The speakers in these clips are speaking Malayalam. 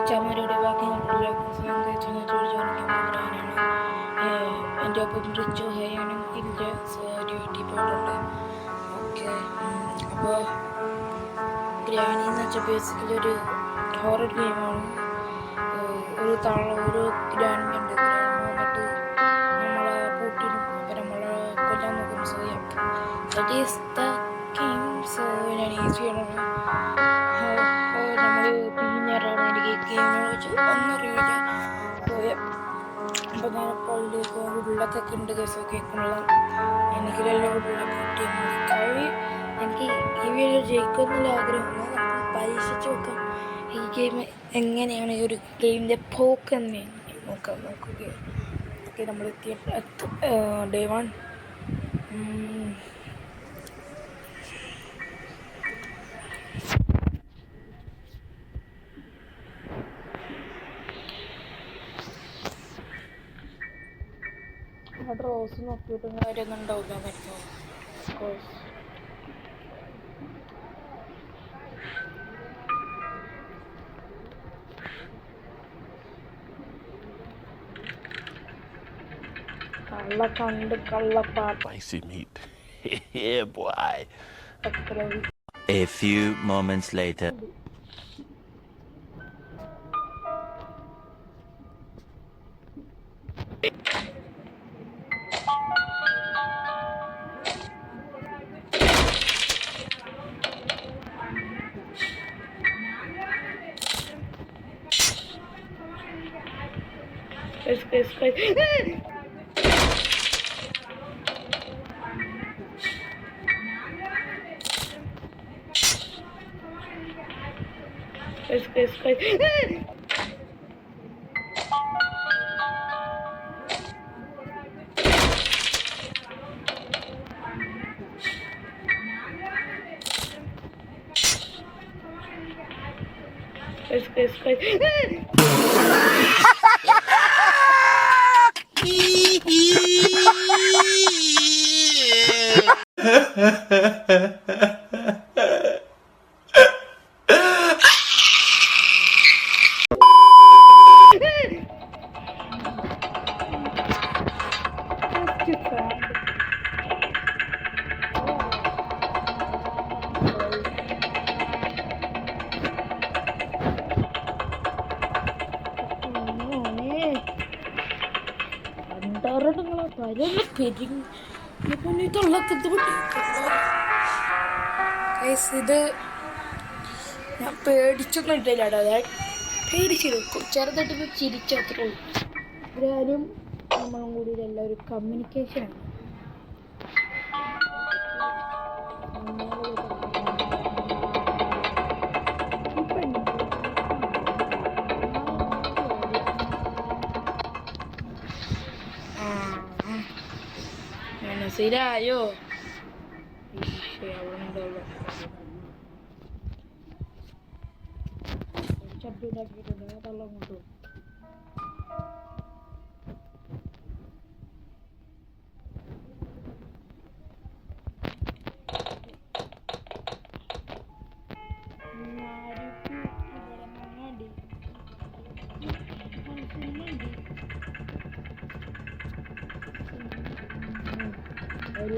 ചമരുടെ ബാക്കി എൻ്റെ ഒപ്പം റിച്ചോ ഹേയാനും ഇല്ല ഡ്യൂട്ടി പോയിട്ടുണ്ട്. ഓക്കെ, അപ്പോൾ ഗ്രാനി എന്ന് വെച്ചാൽ ബേസിക്കലി ഒരു ഹൊറർ ഗെയിമാണ്. ഒരു ഗ്രാനി ഉണ്ട്. ഗ്രാനി വന്നിട്ട് നമ്മളെ പൂട്ടിനും അപ്പം നമ്മളെ കൊല്ലാൻ നോക്കും. So that is the game. So ഞാൻ ഈസി ചെയ്യണം. നമ്മൾ പിന്നീടാണ് എനിക്ക് ഗെയിമിനെ വെച്ച് ഒന്നും അറിയില്ല. അപ്പോൾ ഞാനിപ്പോൾ ഇതിലേക്ക് ഉള്ളൊക്കെ ഉണ്ട്. കേസോ കേൾക്കുള്ള എനിക്കെല്ലാം ഉള്ളൊക്കെ കിട്ടിയ എനിക്ക് ഈ വീഡിയോ ജയിക്കുമെന്നുള്ള ആഗ്രഹമാണ്. നമുക്ക് പരീക്ഷിച്ച് നോക്കാം ഈ ഗെയിം എങ്ങനെയാണ്, ഈ ഒരു ഗെയിമിൻ്റെ പോക്ക് എങ്ങനെയാണ് നോക്കുക. ഓക്കെ, നമ്മൾ ഡേ 1. ഡ്രോസ് നോക്കിയിട്ടും കാര്യമൊന്നും ഉണ്ടാവില്ല എന്നൊക്കെ. Course കള്ളപ്പാട്ട്. Spicy meat. Yeah, boy. A few moments later. ഇത് ഞാൻ പേടിച്ചൊന്നും ഇട്ടില്ല. അതായത് പേടിച്ചിരിക്കും, ചെറുതായിട്ട് ചിരിച്ചത്രേ ഉള്ളൂ. ഇവരാരും നമ്മളും കൂടി ഇതെല്ലാം ഒരു കമ്മ്യൂണിക്കേഷനാണ്. മനസ്സിലായോ? ചട്ടുണ്ടാക്കിയിട്ടുണ്ട്, തള്ളം കൊണ്ടു.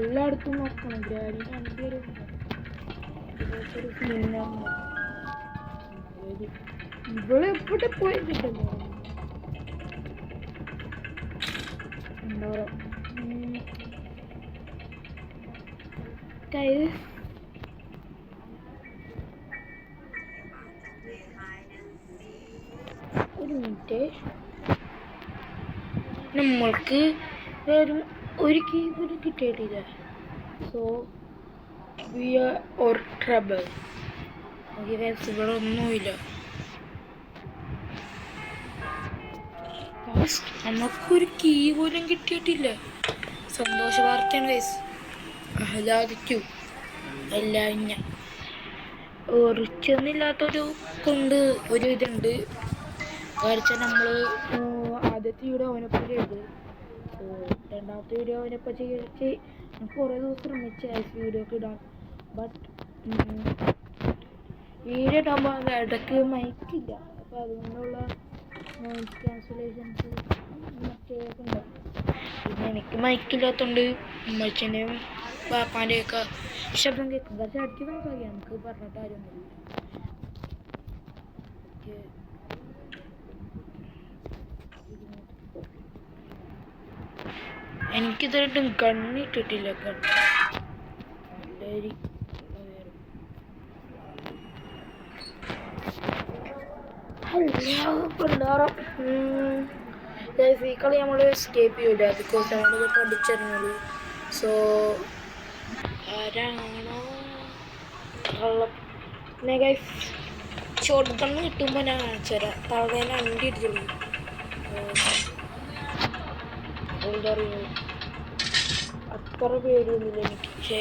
എല്ലായിടത്തും നോക്കണം. ഗ്രാനി രണ്ടുപേരും ഇവിടെ എവിടെ പോയിട്ടുണ്ടല്ലോ. ഒരു മിനിറ്റ്, നമ്മൾക്ക് ഒരു കീ പോലും കിട്ടിയിട്ടില്ല. So we are our trouble. ഇവിടെ ഒന്നുമില്ല. നമുക്കൊരു കീ പോലും കിട്ടിയിട്ടില്ല. സന്തോഷ വാർത്തയാണ് ഗൈസ്. ആഹ്ലാദിക്കൂ എല്ലാം. റിച്ചൊന്നുമില്ലാത്തൊരു കൊണ്ട് ഒരു ഇതുണ്ട്. വരച്ച നമ്മൾ ആദ്യത്തെ വീഡിയോ അവനൊപ്പം ചെയ്ത്, രണ്ടാമത്തെ വീഡിയോ അവനൊപ്പം ചെയ്ത് കുറേ ദിവസം ശ്രമിച്ച വീഡിയോ ഒക്കെ ഇടാൻ. ബട്ട് വീഡിയോ ഇടുമ്പോൾ ഇടയ്ക്ക് മൈക്കില്ല, അപ്പോൾ അതുകൊണ്ടുള്ള നോയിസ് ക്യാൻസലേഷൻസ് മറ്റേതൊക്കെ ഉണ്ട്. പിന്നെ എനിക്ക് മൈക്കില്ലാത്തതുകൊണ്ട് ഉമ്മച്ചൻ്റെയും പാപ്പാൻ്റെയും ഒക്കെ ശബ്ദം കേൾക്കും. പക്ഷേ അടുത്ത് സംസാരിക്കാം, നമുക്ക് പറഞ്ഞിട്ട് കാര്യമൊന്നുമില്ല. എനിക്കിതായിട്ടും കണ്ണിട്ടിട്ടില്ല. ഈ കളി നമ്മൾ എസ്കേപ്പ് ചെയ്യൂല, ബിക്കോസ് നമ്മളിത് പഠിച്ചിരുന്നത്. സോ ആരാണോ പിന്നെ ഗൈസ് ഷോർട്ട് ഗണ്ണ് കിട്ടുമ്പോൾ ഞാൻ കാണിച്ചു തരാം. തവണേനെ അണ്ടി ഇടിച്ചുള്ളൂ. എന്താ പറയുക, അത്ര പേടിയൊന്നുമില്ല എനിക്ക്. പക്ഷേ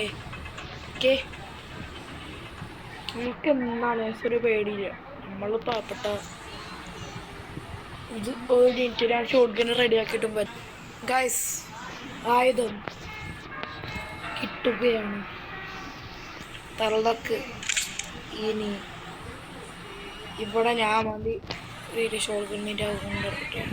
എനിക്ക് എന്നാണ് ഒരു പേടിയില്ല. നമ്മൾ പാവപ്പെട്ട ഇത് ഒരു മിനിറ്റ് ഞാൻ ഷോർട്ട് ഗണ്ണ് റെഡിയാക്കിയിട്ടും പറ്റും. ഗൈസ് ആയുധം കിട്ടുകയാണ്. തള്ളക്ക് ഇനി ഇവിടെ ഞാൻ മതി ഒരു ഷോർട്ട് ഗണ്ണിൻ്റെ കൊണ്ടിട്ട്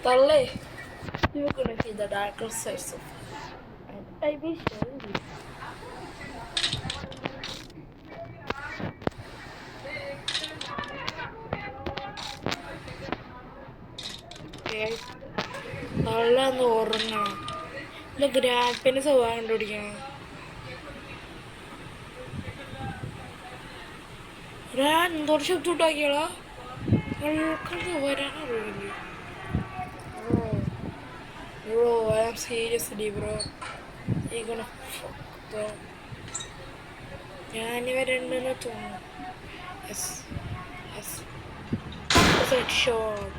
തള്ളേ. You're gonna see the darker sides of it, and I will show you. തള്ളന്ന് ഉറങ്ങണം. എൻ്റെ ഗ്രാപ്പിൻ്റെ സ്വഭാവം കണ്ടുപിടിക്കണം. ഞാൻ എന്തോരം ശബ്ദം ഉണ്ടാക്കിയാളാ വരാനറിയില്ലേ. Bro, I am seriously, bro. You're gonna fuck, bro. ഞാനിവരുണ്ടെന്ന് തോന്നുന്നു. Yes. That's a shot.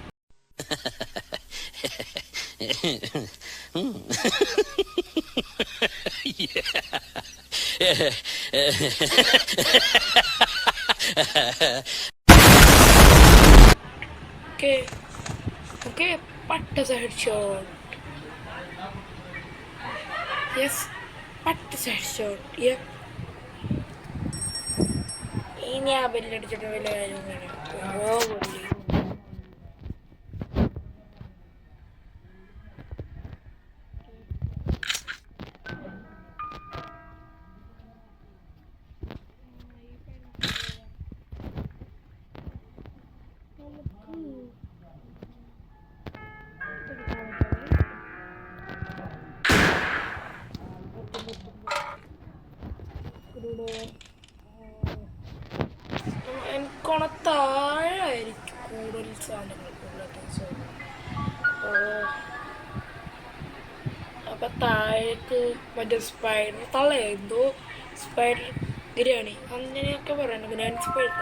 Okay, what is a headshot? Yes, what is a headshot? Yep. ഇനി ആ ബെല്ലടിച്ചിട്ട് വലിയ കാര്യമൊന്നുമില്ല. എനിക്കൊണ താഴായിരിക്കും കൂടുതൽ സാധനങ്ങൾക്കുള്ളത്. അപ്പം താഴേക്ക് മറ്റേ സ്പൈഡർ തള്ളേ എന്തോ സ്പൈഡർ ഗ്രാണി അങ്ങനെയൊക്കെ പറയണം. Grand spider